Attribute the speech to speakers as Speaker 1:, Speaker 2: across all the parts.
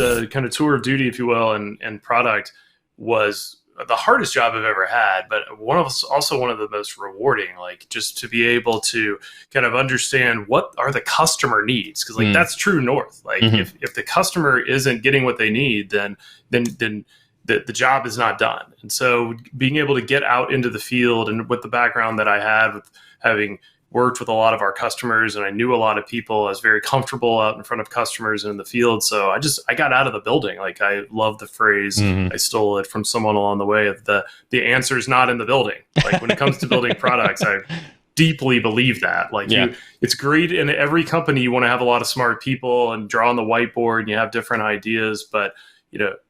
Speaker 1: the kind of tour of duty, if you will, and product was the hardest job I've ever had, but also one of the most rewarding, like just to be able to kind of understand what are the customer needs. Cause like that's true north. Like if the customer isn't getting what they need, then the job is not done. And so being able to get out into the field, and with the background that I had with having worked with a lot of our customers, and I knew a lot of people, I was very comfortable out in front of customers and in the field. So I got out of the building. Like, I love the phrase, I stole it from someone along the way, of the answer is not in the building. Like, when it comes to building products, I deeply believe that. Like, it's great in every company. You want to have a lot of smart people and draw on the whiteboard and you have different ideas, but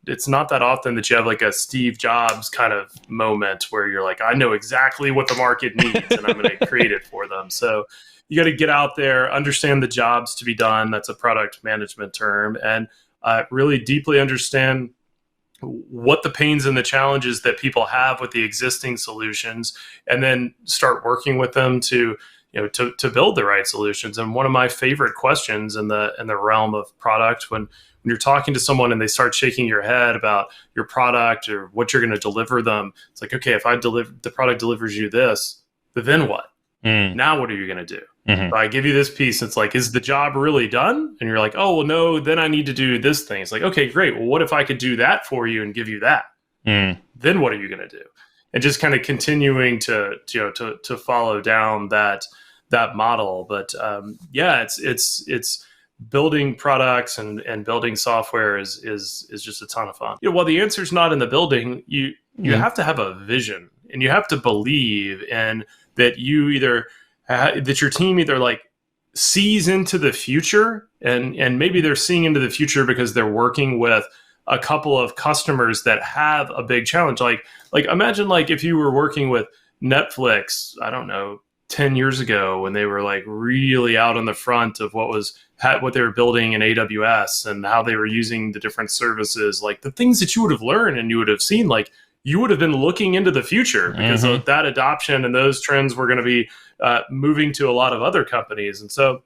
Speaker 1: it's not that often that you have like a Steve Jobs kind of moment where you're like, I know exactly what the market needs and I'm going to create it for them. So you got to get out there, understand the jobs to be done. That's a product management term. And really deeply understand what the pains and the challenges that people have with the existing solutions, and then start working with them to build the right solutions. And one of my favorite questions in the realm of product, when you're talking to someone and they start shaking your head about your product or what you're going to deliver them, it's like, okay, if the product delivers you this, but then what? Now what are you going to do? So I give you this piece. It's like, is the job really done? And you're like, oh, well, no, then I need to do this thing. It's like, okay, great. Well, what if I could do that for you and give you that? Then what are you going to do? And just kind of continuing to follow down that model. But it's building products and building software is just a ton of fun. While the answer's not in the building, you have to have a vision, and you have to believe in that that your team either like sees into the future, and maybe they're seeing into the future because they're working with a couple of customers that have a big challenge. Like imagine like if you were working with Netflix, I don't know, 10 years ago, when they were like really out on the front of what they were building in AWS and how they were using the different services, like the things that you would have learned and you would have seen, like you would have been looking into the future because of that adoption, and those trends were going to be moving to a lot of other companies. And so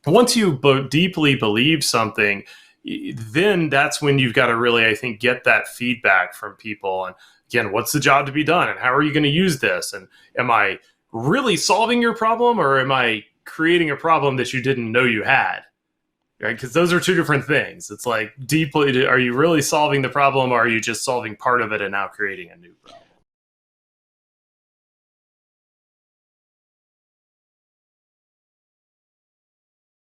Speaker 1: once you deeply believe something, then that's when you've got to really, I think, get that feedback from people. And again, what's the job to be done, and how are you going to use this? And am I really solving your problem, or am I creating a problem that you didn't know you had? Right? Because those are two different things. It's like, deeply, are you really solving the problem, or are you just solving part of it and now creating a new problem?